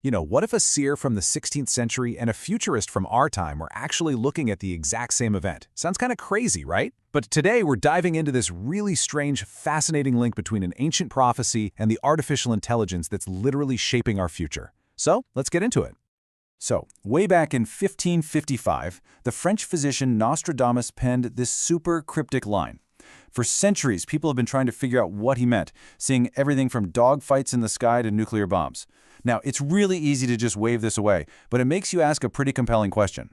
What if a seer from the 16th century and a futurist from our time were actually looking at the exact same event? Sounds kind of crazy, right? But today we're diving into this really strange, fascinating link between an ancient prophecy and the artificial intelligence that's literally shaping our future. So, let's get into it. So, way back in 1555, the French physician Nostradamus penned this super cryptic line. For centuries, people have been trying to figure out what he meant, seeing everything from dogfights in the sky to nuclear bombs. Now, it's really easy to just wave this away, but it makes you ask a pretty compelling question.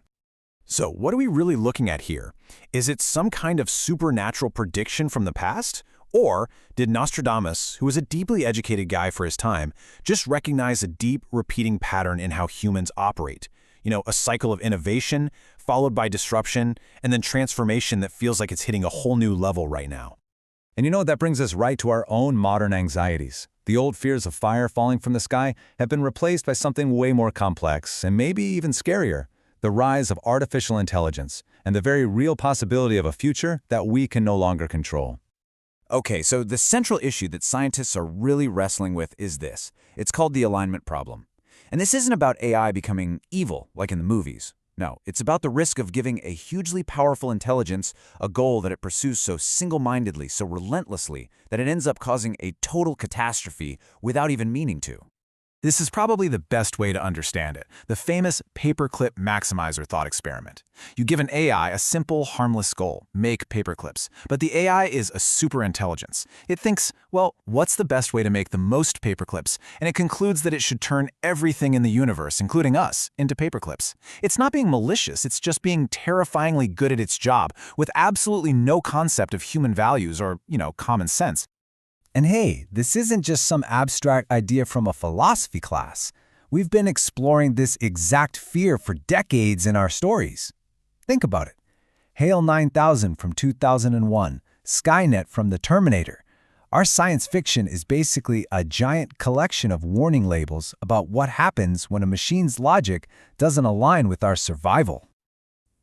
So, what are we really looking at here? Is it some kind of supernatural prediction from the past? Or did Nostradamus, who was a deeply educated guy for his time, just recognize a deep, repeating pattern in how humans operate? A cycle of innovation, followed by disruption, and then transformation that feels like it's hitting a whole new level right now. And that brings us right to our own modern anxieties. The old fears of fire falling from the sky have been replaced by something way more complex, and maybe even scarier: the rise of artificial intelligence, and the very real possibility of a future that we can no longer control. Okay, so the central issue that scientists are really wrestling with is this. It's called the alignment problem. And this isn't about AI becoming evil, like in the movies. No, it's about the risk of giving a hugely powerful intelligence a goal that it pursues so single-mindedly, so relentlessly, that it ends up causing a total catastrophe without even meaning to. This is probably the best way to understand it, the famous paperclip maximizer thought experiment. You give an AI a simple, harmless goal: make paperclips. But the AI is a superintelligence. It thinks, well, what's the best way to make the most paperclips? And it concludes that it should turn everything in the universe, including us, into paperclips. It's not being malicious, it's just being terrifyingly good at its job, with absolutely no concept of human values or, common sense. And hey, this isn't just some abstract idea from a philosophy class. We've been exploring this exact fear for decades in our stories. Think about it. HAL 9000 from 2001, Skynet from the Terminator. Our science fiction is basically a giant collection of warning labels about what happens when a machine's logic doesn't align with our survival.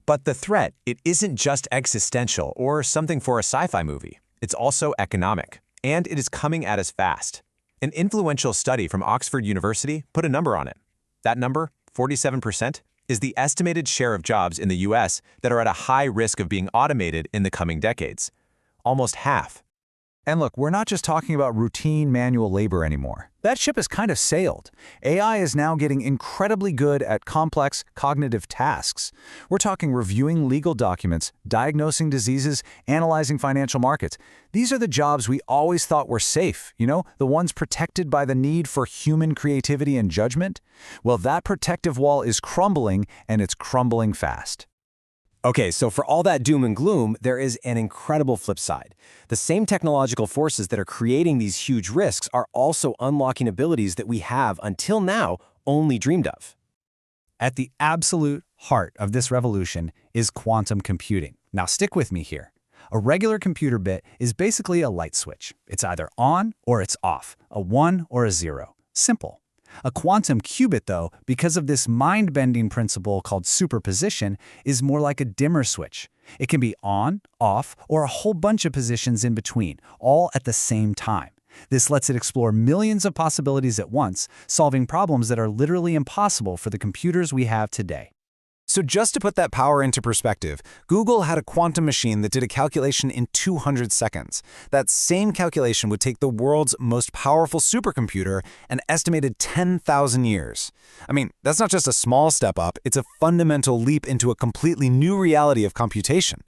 But the threat, it isn't just existential or something for a sci-fi movie. It's also economic. And it is coming at us fast. An influential study from Oxford University put a number on it. That number, 47%, is the estimated share of jobs in the US that are at a high risk of being automated in the coming decades. Almost half. And look, we're not just talking about routine manual labor anymore. That ship has kind of sailed. AI is now getting incredibly good at complex cognitive tasks. We're talking reviewing legal documents, diagnosing diseases, analyzing financial markets. These are the jobs we always thought were safe, the ones protected by the need for human creativity and judgment. Well, that protective wall is crumbling, and it's crumbling fast. Okay, so for all that doom and gloom, there is an incredible flip side. The same technological forces that are creating these huge risks are also unlocking abilities that we have, until now, only dreamed of. At the absolute heart of this revolution is quantum computing. Now stick with me here. A regular computer bit is basically a light switch. It's either on or it's off, a 1 or a 0. Simple. A quantum qubit, though, because of this mind-bending principle called superposition, is more like a dimmer switch. It can be on, off, or a whole bunch of positions in between, all at the same time. This lets it explore millions of possibilities at once, solving problems that are literally impossible for the computers we have today. So just to put that power into perspective, Google had a quantum machine that did a calculation in 200 seconds. That same calculation would take the world's most powerful supercomputer an estimated 10,000 years. I mean, that's not just a small step up, it's a fundamental leap into a completely new reality of computation.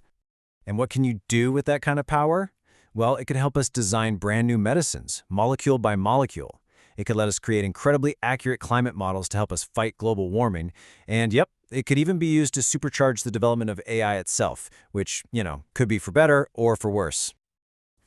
And what can you do with that kind of power? Well, it could help us design brand new medicines, molecule by molecule. It could let us create incredibly accurate climate models to help us fight global warming. And yep, it could even be used to supercharge the development of AI itself, which, could be for better or for worse.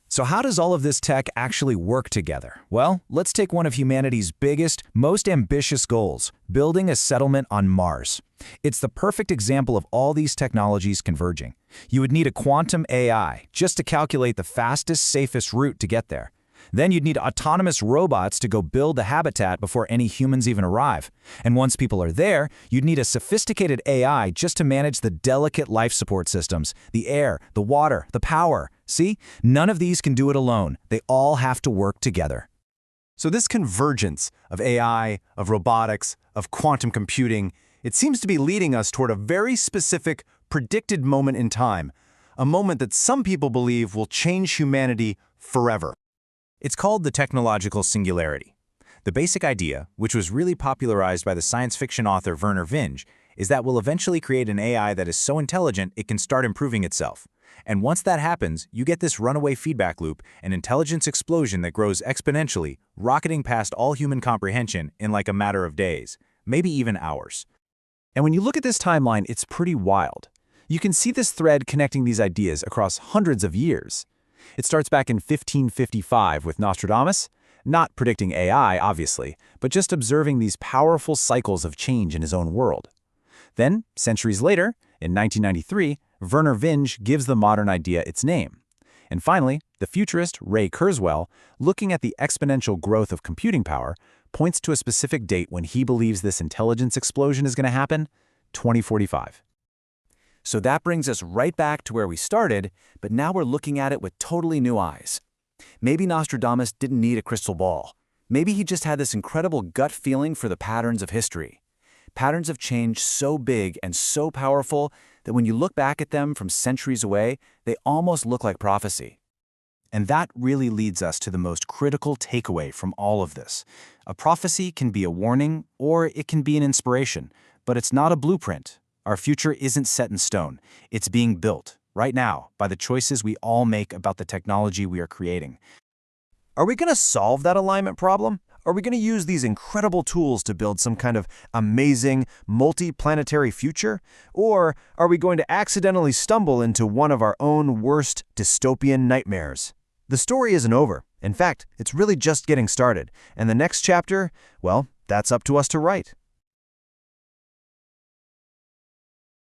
So how does all of this tech actually work together? Well, let's take one of humanity's biggest, most ambitious goals: building a settlement on Mars. It's the perfect example of all these technologies converging. You would need a quantum AI just to calculate the fastest, safest route to get there. Then you'd need autonomous robots to go build the habitat before any humans even arrive. And once people are there, you'd need a sophisticated AI just to manage the delicate life support systems, the air, the water, the power. See? None of these can do it alone. They all have to work together. So this convergence of AI, of robotics, of quantum computing, it seems to be leading us toward a very specific, predicted moment in time, a moment that some people believe will change humanity forever. It's called the technological singularity. The basic idea, which was really popularized by the science fiction author Vernor Vinge, is that we'll eventually create an AI that is so intelligent it can start improving itself. And once that happens, you get this runaway feedback loop, an intelligence explosion that grows exponentially, rocketing past all human comprehension in like a matter of days, maybe even hours. And when you look at this timeline, it's pretty wild. You can see this thread connecting these ideas across hundreds of years. It starts back in 1555 with Nostradamus, not predicting AI, obviously, but just observing these powerful cycles of change in his own world. Then, centuries later, in 1993, Vernor Vinge gives the modern idea its name. And finally, the futurist Ray Kurzweil, looking at the exponential growth of computing power, points to a specific date when he believes this intelligence explosion is going to happen: 2045. So that brings us right back to where we started, but now we're looking at it with totally new eyes. Maybe Nostradamus didn't need a crystal ball. Maybe he just had this incredible gut feeling for the patterns of history. Patterns of change so big and so powerful that when you look back at them from centuries away, they almost look like prophecy. And that really leads us to the most critical takeaway from all of this. A prophecy can be a warning or it can be an inspiration, but it's not a blueprint. Our future isn't set in stone. It's being built, right now, by the choices we all make about the technology we are creating. Are we going to solve that alignment problem? Are we going to use these incredible tools to build some kind of amazing, multi-planetary future? Or are we going to accidentally stumble into one of our own worst dystopian nightmares? The story isn't over. In fact, it's really just getting started. And the next chapter, well, that's up to us to write.